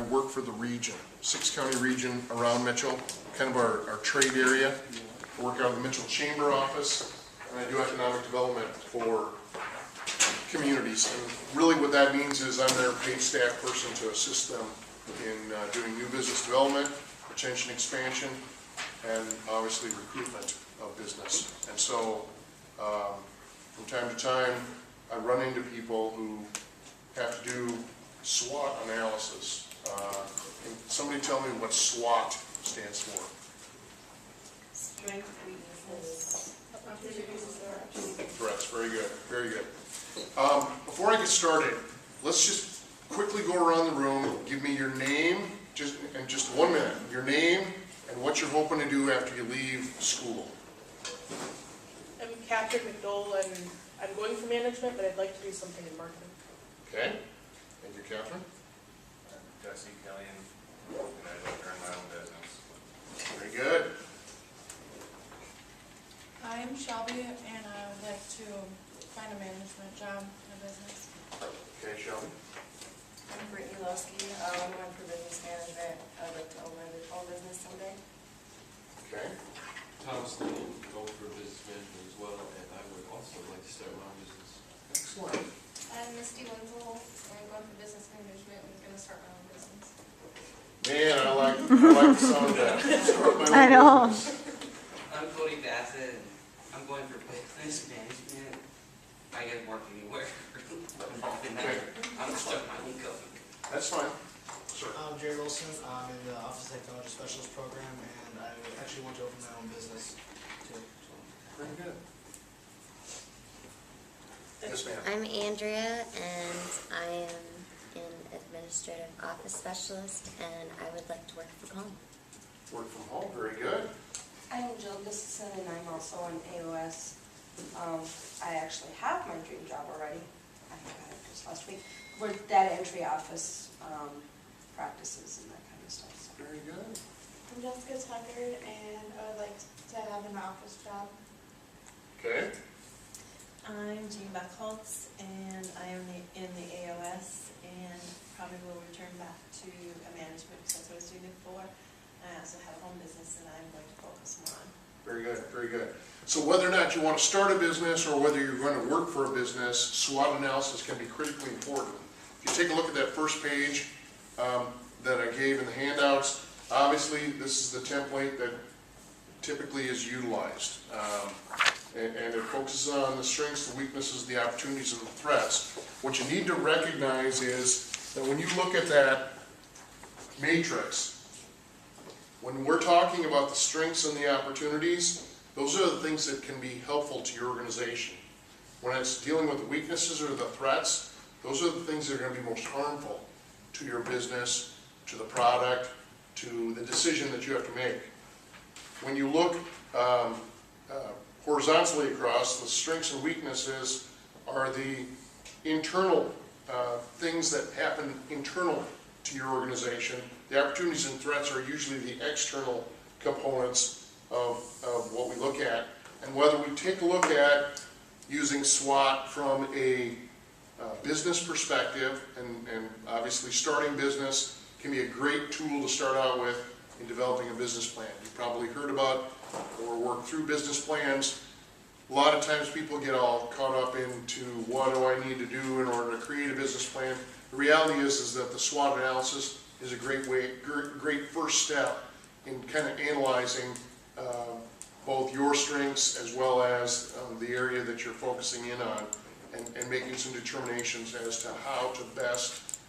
work for the region, 6-county region around Mitchell, kind of our trade area. I work out of the Mitchell Chamber office, and I do economic development for communities. And really what that means is I'm their paid staff person to assist them in doing new business development, retention expansion, and obviously recruitment of business. And so from time to time, I run into people who have to do SWOT analysis. Can somebody tell me what SWOT stands for? Strength, weaknesses, Threats. Very good. Very good. Before I get started, let's just quickly go around the room. Give me your name, just 1 minute. Your name and what you're hoping to do after you leave school. I'm Catherine McDowell, and I'm going for management, but I'd like to do something in marketing. Okay. Thank you, Catherine. I'm Jesse Killian, and I'd like to run my own business. Very good. I'm Shelby, and I would like to find a management job in a business. Okay, Shelby. I'm Brittany Lowski. I'm going for business management. I'd like to own my own business someday. Okay. Thomas Lee, going for business management as well, and I would also like to start my own business. Excellent. I'm Misty Winslow, and I'm going for business management and going to start my own business. Man, I like the sound of that. Start my own I know. business. I'm Cody Bassett, and I'm going for business management. I get work anywhere. Okay. I'm starting my own company. That's fine. Sir. I'm Jerry Wilson. I'm in the Office Technology Specialist program, and I actually want to open my own business too. Very good. Yes, ma'am. I'm Andrea, and I am an administrative office specialist, and I would like to work from home. Work from home. Very good. I'm Jill Gustafson, and I'm also in AOS. I actually have my dream job already. I got it just last week. We're data entry office practices and that kind of stuff. So. Very good. I'm Jessica Tucker, and I would like to have an office job. Okay. I'm Jean Buckholz, and I am in the AOS, and probably will return back to a management because that's what I was doing before. I also have a home business that I'm going to focus more on. Very good. Very good. So whether or not you want to start a business or whether you're going to work for a business, SWOT analysis can be critically important. If you take a look at that first page that I gave in the handouts, obviously this is the template that typically is utilized. And it focuses on the strengths, the weaknesses, the opportunities, and the threats. What you need to recognize is that when you look at that matrix, when we're talking about the strengths and the opportunities, those are the things that can be helpful to your organization. When it's dealing with the weaknesses or the threats, those are the things that are going to be most harmful to your business, to the product, to the decision that you have to make. When you look horizontally across, the strengths and weaknesses are the internal things that happen internal to your organization. The opportunities and threats are usually the external components of what we look at. And whether we take a look at using SWOT from a business perspective, and obviously starting business can be a great tool to start out with in developing a business plan. You've probably heard about or worked through business plans. A lot of times people get all caught up into what do I need to do in order to create a business plan. The reality is that the SWOT analysis is a great first step in kind of analyzing both your strengths as well as the area that you're focusing in on, and making some determinations as to how to best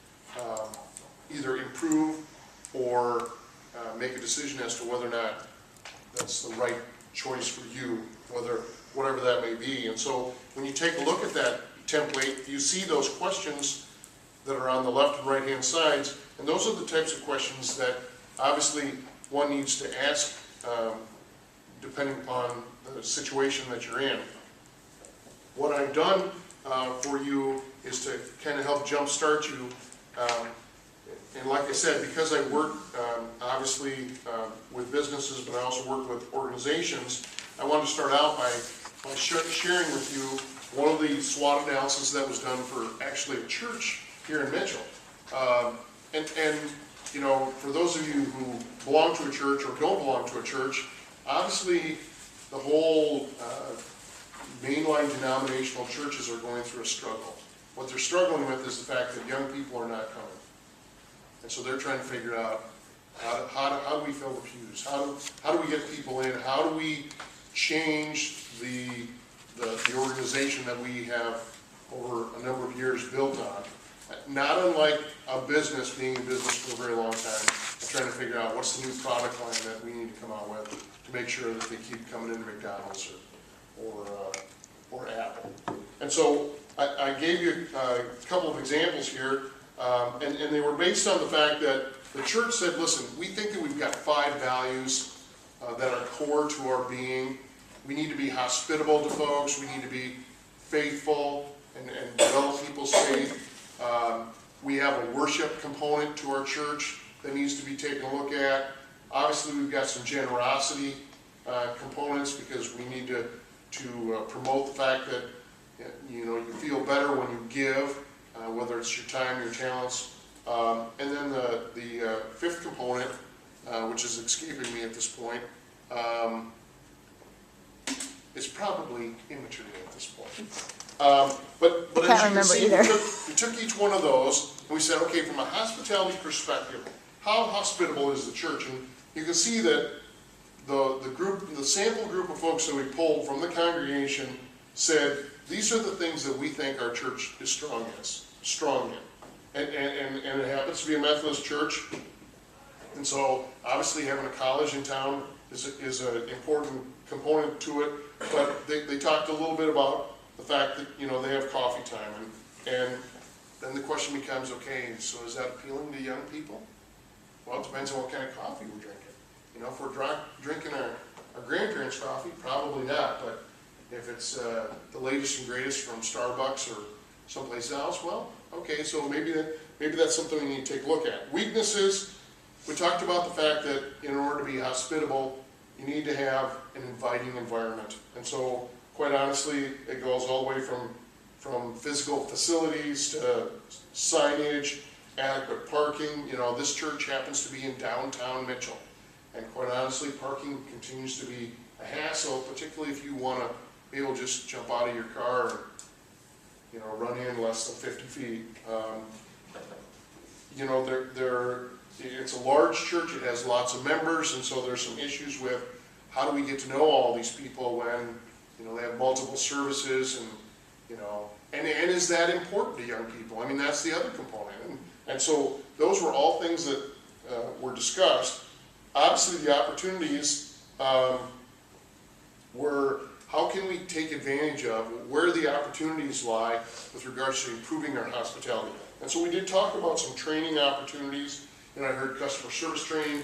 either improve or make a decision as to whether or not that's the right choice for you, whatever that may be. And so when you take a look at that template, you see those questions that are on the left and right hand sides, and those are the types of questions that obviously one needs to ask depending upon the situation that you're in. What I've done for you is to kind of help jumpstart you. And like I said, because I work obviously with businesses, but I also work with organizations, I wanted to start out by sharing with you one of the SWOT analysis that was done for actually a church here in Mitchell. And you know, for those of you who belong to a church or don't belong to a church, obviously the whole mainline denominational churches are going through a struggle. What they're struggling with is the fact that young people are not coming. And so they're trying to figure out how do we fill the pews? How do we get people in? How do we change the organization that we have over a number of years built on? Not unlike a business being in business for a very long time, and trying to figure out what's the new product line that we need to come out with to make sure that they keep coming into McDonald's or Apple. And so I gave you a couple of examples here, and they were based on the fact that the church said, listen, we think that we've got 5 values that are core to our being. We need to be hospitable to folks. We need to be faithful and develop people's faith. We have a worship component to our church that needs to be taken a look at. Obviously, we've got some generosity components because we need to promote the fact that you feel better when you give, whether it's your time, your talents. And then the 5th component, which is escaping me at this point, is probably immaterial at this point. But as you can see, we took each one of those and we said, okay, from a hospitality perspective, how hospitable is the church? And you can see that the sample group of folks that we pulled from the congregation said, these are the things that we think our church is strong in. And it happens to be a Methodist church. And so obviously having a college in town is an important component to it. But they talked a little bit about the fact that, they have coffee time. And then the question becomes, okay, so is that appealing to young people? Well, it depends on what kind of coffee we're drinking. If we're drinking our grandparents' coffee, probably not. But if it's the latest and greatest from Starbucks or someplace else, well, okay, so maybe that's something we need to take a look at. Weaknesses, we talked about the fact that in order to be hospitable, you need to have an inviting environment. And so, quite honestly, it goes all the way from physical facilities to signage, adequate parking. This church happens to be in downtown Mitchell. And quite honestly, parking continues to be a hassle, particularly if you want to be able to just jump out of your car and run in less than 50 feet. It's a large church, it has lots of members, and so there's some issues with how do we get to know all these people when, they have multiple services and is that important to young people? I mean, that's the other component. And so those were all things that were discussed. Obviously, the opportunities were how can we take advantage of, where the opportunities lie with regards to improving our hospitality. And so we did talk about some training opportunities, and I heard customer service training.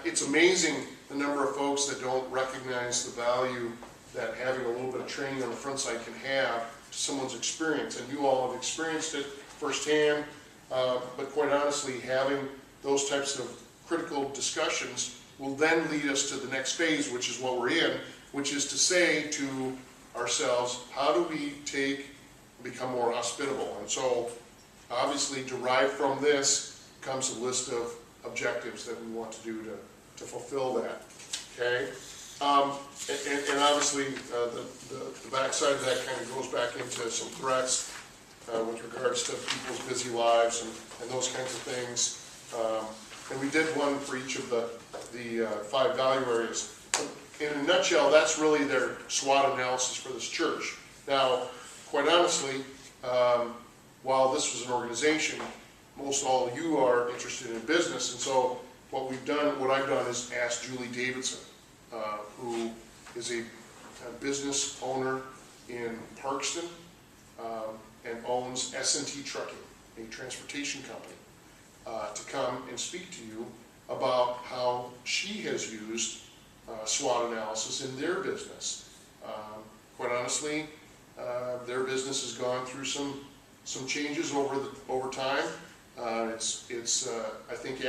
It's amazing the number of folks that don't recognize the value that having a little bit of training on the front side can have to someone's experience. And you all have experienced it firsthand, but quite honestly, having those types of critical discussions will then lead us to the next phase, which is what we're in, which is to say to ourselves, how do we become more hospitable? And so, obviously, derived from this comes a list of objectives that we want to do to fulfill that. Okay? And obviously, the backside of that kind of goes back into some threats with regards to people's busy lives and those kinds of things. And we did one for each of the 5 value areas. In a nutshell, that's really their SWOT analysis for this church. Now, quite honestly, while this was an organization, most all of you are interested in business, and so what I've done is asked Julie Davidson, who is a business owner in Parkston and owns S&T Trucking, a transportation company, to come and speak to you about how she has used SWOT analysis in their business. Quite honestly, their business has gone through some changes over time. I think